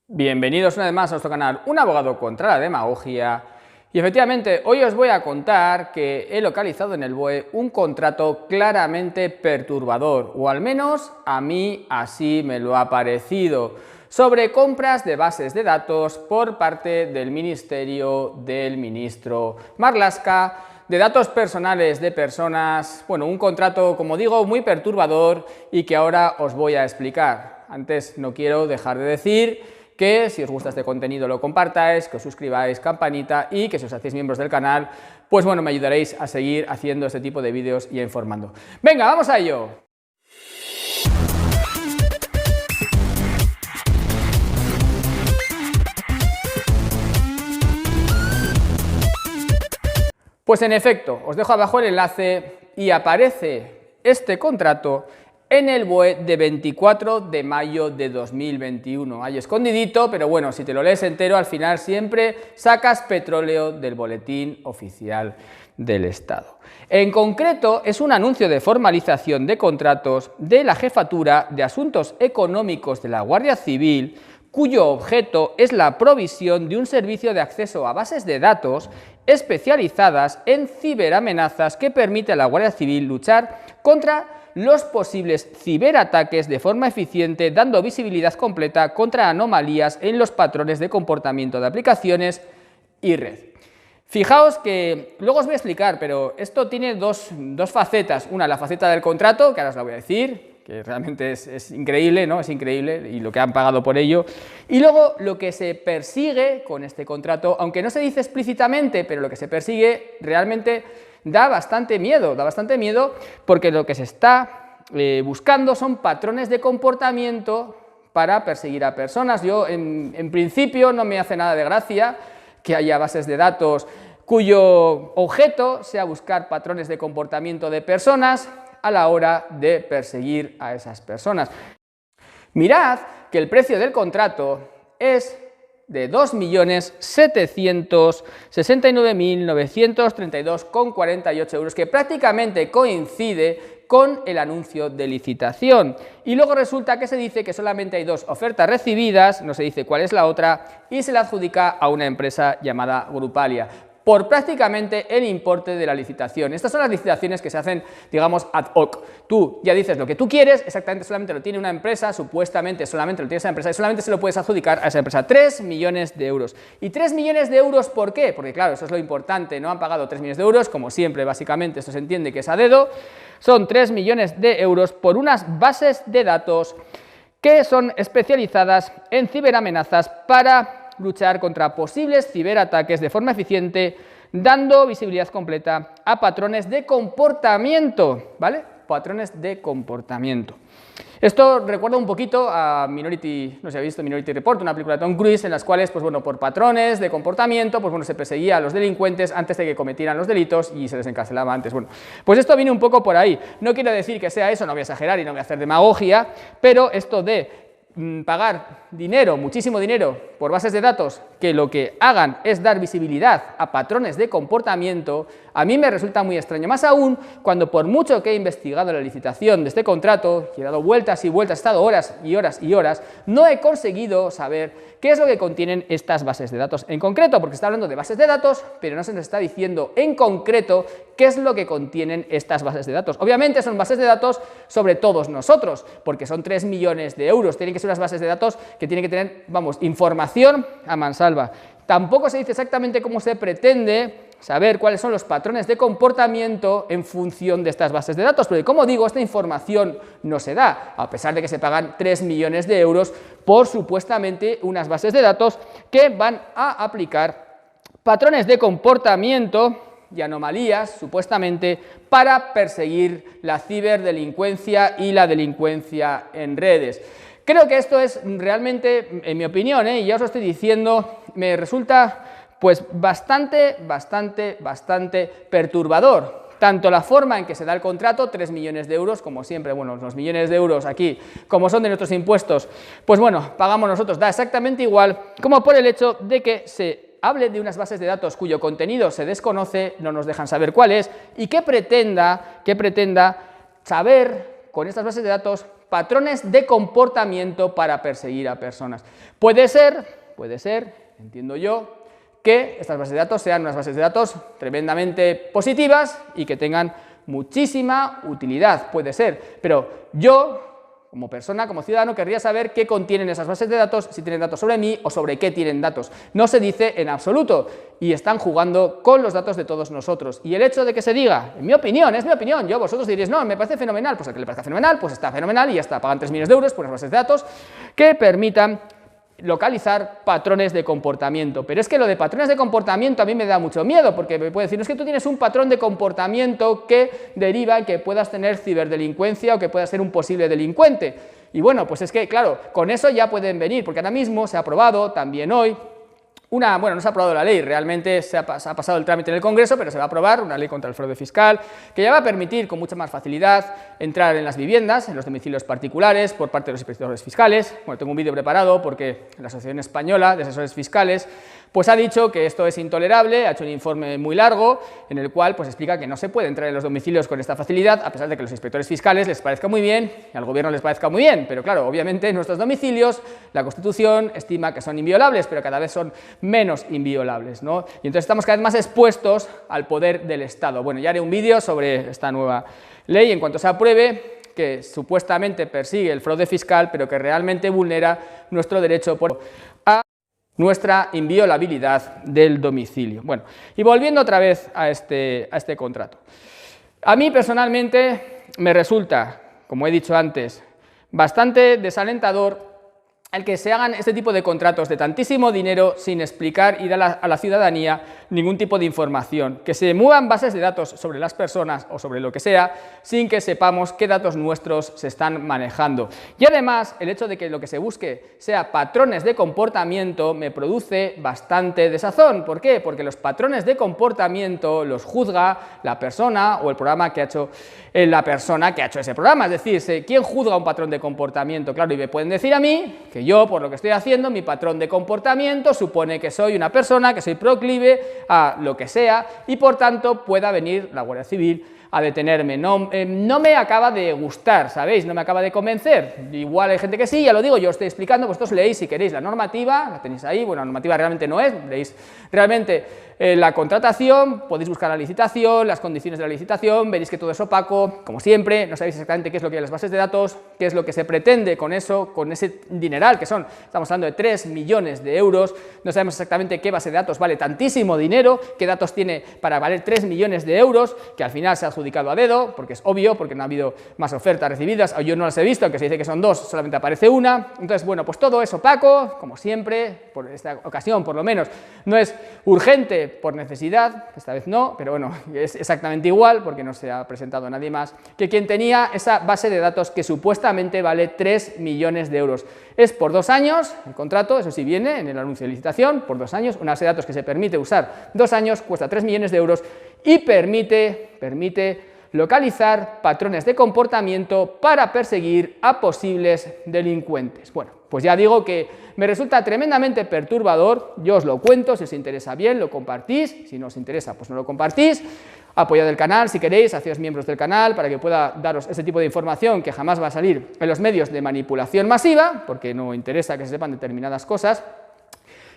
Bienvenidos una vez más a nuestro canal Un abogado contra la demagogia. Y efectivamente, hoy os voy a contar que he localizado en el BOE un contrato claramente perturbador, o al menos a mí así me lo ha parecido, sobre compras de bases de datos por parte del ministerio del ministro Marlaska, de datos personales de personas. Bueno, un contrato, como digo, muy perturbador y que ahora os voy a explicar. Antes no quiero dejar de decir que si os gusta este contenido lo compartáis, que os suscribáis, campanita, y que si os hacéis miembros del canal, pues bueno, me ayudaréis a seguir haciendo este tipo de vídeos y informando. Venga, vamos a ello. Pues en efecto, os dejo abajo el enlace y aparece este contrato en el BOE de 24 de mayo de 2021. Ahí escondidito, pero bueno, si te lo lees entero, al final siempre sacas petróleo del boletín oficial del Estado. En concreto, es un anuncio de formalización de contratos de la Jefatura de Asuntos Económicos de la Guardia Civil, cuyo objeto es la provisión de un servicio de acceso a bases de datos especializadas en ciberamenazas que permite a la Guardia Civil luchar contra los posibles ciberataques de forma eficiente, dando visibilidad completa contra anomalías en los patrones de comportamiento de aplicaciones y red. Fijaos que, luego os voy a explicar, pero esto tiene dos facetas. Una, la faceta del contrato, que ahora os la voy a decir, que realmente es increíble, ¿no? Es increíble, y lo que han pagado por ello. Y luego, lo que se persigue con este contrato, aunque no se dice explícitamente, pero lo que se persigue realmente da bastante miedo porque lo que se está buscando son patrones de comportamiento para perseguir a personas. Yo, en principio, no me hace nada de gracia que haya bases de datos cuyo objeto sea buscar patrones de comportamiento de personas a la hora de perseguir a esas personas. Mirad que el precio del contrato es de 2.769.932,48 euros, que prácticamente coincide con el anuncio de licitación. Y luego resulta que se dice que solamente hay dos ofertas recibidas, no se dice cuál es la otra, y se la adjudica a una empresa llamada Grupalia, por prácticamente el importe de la licitación. Estas son las licitaciones que se hacen, digamos, ad hoc. Tú ya dices lo que tú quieres, exactamente solamente lo tiene una empresa, supuestamente solamente lo tiene esa empresa y solamente se lo puedes adjudicar a esa empresa. 3 millones de euros. ¿Y 3 millones de euros por qué? Porque claro, eso es lo importante, no han pagado 3 millones de euros, como siempre, básicamente, esto se entiende que es a dedo. Son 3 millones de euros por unas bases de datos que son especializadas en ciberamenazas para luchar contra posibles ciberataques de forma eficiente, dando visibilidad completa a patrones de comportamiento, ¿vale? Patrones de comportamiento. Esto recuerda un poquito a Minority, no sé si habéis visto Minority Report, una película de Tom Cruise, en las cuales, pues bueno, por patrones de comportamiento, pues bueno, se perseguía a los delincuentes antes de que cometieran los delitos y se les encarcelaba antes. Bueno, pues esto viene un poco por ahí. No quiero decir que sea eso, no voy a exagerar y no voy a hacer demagogia, pero esto de pagar dinero, muchísimo dinero, por bases de datos que lo que hagan es dar visibilidad a patrones de comportamiento, a mí me resulta muy extraño, más aún cuando, por mucho que he investigado la licitación de este contrato, que he dado vueltas y vueltas, he estado horas y horas y horas, no he conseguido saber qué es lo que contienen estas bases de datos en concreto, porque está hablando de bases de datos, pero no se nos está diciendo en concreto qué es lo que contienen estas bases de datos. Obviamente son bases de datos sobre todos nosotros, porque son 3 millones de euros, tienen que ser unas bases de datos que tienen que tener, vamos, información a mansalva. Tampoco se dice exactamente cómo se pretende saber cuáles son los patrones de comportamiento en función de estas bases de datos, porque como digo, esta información no se da, a pesar de que se pagan 3 millones de euros por supuestamente unas bases de datos que van a aplicar patrones de comportamiento y anomalías, supuestamente, para perseguir la ciberdelincuencia y la delincuencia en redes. Creo que esto es realmente, en mi opinión, y ya os lo estoy diciendo, me resulta pues bastante perturbador. Tanto la forma en que se da el contrato, 3 millones de euros, como siempre, bueno, los millones de euros aquí, como son de nuestros impuestos, pues bueno, pagamos nosotros, da exactamente igual, como por el hecho de que se hable de unas bases de datos cuyo contenido se desconoce, no nos dejan saber cuál es, y que pretenda saber con estas bases de datos patrones de comportamiento para perseguir a personas. Puede ser, entiendo yo, que estas bases de datos sean unas bases de datos tremendamente positivas y que tengan muchísima utilidad, puede ser, pero yo, como persona, como ciudadano, querría saber qué contienen esas bases de datos, si tienen datos sobre mí o sobre qué tienen datos. No se dice en absoluto y están jugando con los datos de todos nosotros. Y el hecho de que se diga, en mi opinión, es mi opinión, vosotros diréis, no, me parece fenomenal, pues al que le parezca fenomenal, pues está fenomenal y ya está, pagan 3 millones de euros por unas bases de datos que permitan localizar patrones de comportamiento. Pero es que lo de patrones de comportamiento a mí me da mucho miedo, porque me puede decir, no es que tú tienes un patrón de comportamiento que deriva en que puedas tener ciberdelincuencia o que puedas ser un posible delincuente. Y bueno, pues es que, claro, con eso ya pueden venir, porque ahora mismo se ha aprobado, también hoy, bueno, no se ha aprobado la ley, realmente se ha pasado el trámite en el Congreso, pero se va a aprobar una ley contra el fraude fiscal, que ya va a permitir con mucha más facilidad entrar en las viviendas, en los domicilios particulares, por parte de los inspectores fiscales. Bueno, tengo un vídeo preparado porque la Asociación Española de Asesores Fiscales pues ha dicho que esto es intolerable, ha hecho un informe muy largo en el cual pues explica que no se puede entrar en los domicilios con esta facilidad, a pesar de que a los inspectores fiscales les parezca muy bien y al gobierno les parezca muy bien, pero claro, obviamente nuestros domicilios, la Constitución estima que son inviolables, pero cada vez son menos inviolables, ¿no? Y entonces estamos cada vez más expuestos al poder del Estado. Bueno, ya haré un vídeo sobre esta nueva ley en cuanto se apruebe, que supuestamente persigue el fraude fiscal, pero que realmente vulnera nuestro derecho a nuestra inviolabilidad del domicilio. Bueno, y volviendo otra vez a este contrato. A mí personalmente me resulta, como he dicho antes, bastante desalentador el que se hagan este tipo de contratos de tantísimo dinero sin explicar y dar a la ciudadanía ningún tipo de información, que se muevan bases de datos sobre las personas o sobre lo que sea sin que sepamos qué datos nuestros se están manejando. Y además el hecho de que lo que se busque sea patrones de comportamiento me produce bastante desazón. ¿Por qué? Porque los patrones de comportamiento los juzga la persona o el programa que ha hecho la persona que ha hecho ese programa. Es decir, ¿quién juzga un patrón de comportamiento? Claro, y me pueden decir a mí que yo, por lo que estoy haciendo, mi patrón de comportamiento supone que soy una persona, que soy proclive a lo que sea y por tanto pueda venir la Guardia Civil a detenerme. No me acaba de gustar, ¿sabéis? No me acaba de convencer. Igual hay gente que sí, ya lo digo, yo os estoy explicando, vosotros leéis si queréis la normativa, la tenéis ahí, bueno, la normativa realmente no es, leéis realmente la contratación, podéis buscar la licitación, las condiciones de la licitación, veréis que todo es opaco, como siempre, no sabéis exactamente qué es lo que hay en las bases de datos, qué es lo que se pretende con eso, con ese dineral que son, estamos hablando de 3 millones de euros, no sabemos exactamente qué base de datos vale tantísimo dinero, qué datos tiene para valer 3 millones de euros, que al final se ha adjudicado a dedo, porque es obvio, porque no ha habido más ofertas recibidas, yo no las he visto, aunque se dice que son 2, solamente aparece una, entonces bueno, pues todo es opaco, como siempre, por esta ocasión por lo menos, no es urgente por necesidad, esta vez no, pero bueno, es exactamente igual, porque no se ha presentado nadie más, que quien tenía esa base de datos que supuestamente vale 3 millones de euros. Es por 2 años, el contrato, eso sí viene en el anuncio de licitación, por 2 años, una base de datos que se permite usar 2 años, cuesta 3 millones de euros y permite localizar patrones de comportamiento para perseguir a posibles delincuentes. Bueno, pues ya digo que me resulta tremendamente perturbador, yo os lo cuento, si os interesa bien lo compartís, si no os interesa pues no lo compartís, apoyad el canal si queréis, hacéos miembros del canal para que pueda daros ese tipo de información que jamás va a salir en los medios de manipulación masiva, porque no interesa que se sepan determinadas cosas.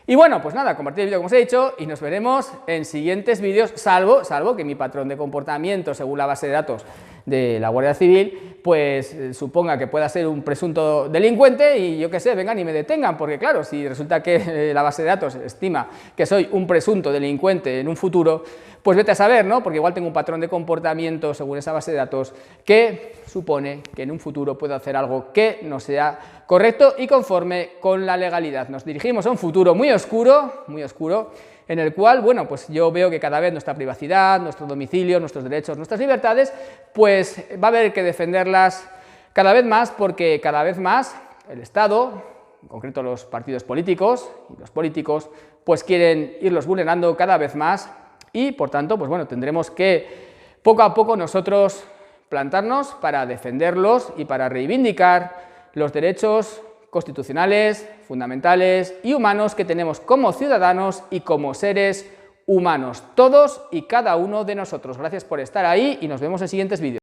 Y bueno, pues nada, compartid el vídeo como os he dicho y nos veremos en siguientes vídeos, salvo que mi patrón de comportamiento según la base de datos de la Guardia Civil, pues suponga que pueda ser un presunto delincuente y yo qué sé, vengan y me detengan, porque claro, si resulta que la base de datos estima que soy un presunto delincuente en un futuro, pues vete a saber, ¿no? Porque igual tengo un patrón de comportamiento según esa base de datos que supone que en un futuro puedo hacer algo que no sea correcto y conforme con la legalidad. Nos dirigimos a un futuro muy oscuro, en el cual, bueno, pues yo veo que cada vez nuestra privacidad, nuestro domicilio, nuestros derechos, nuestras libertades, pues va a haber que defenderlas cada vez más, porque cada vez más el Estado, en concreto los partidos políticos y los políticos, pues quieren irlos vulnerando cada vez más y, por tanto, pues bueno, tendremos que poco a poco nosotros plantarnos para defenderlos y para reivindicar los derechos constitucionales, fundamentales y humanos que tenemos como ciudadanos y como seres humanos, todos y cada uno de nosotros. Gracias por estar ahí y nos vemos en siguientes vídeos.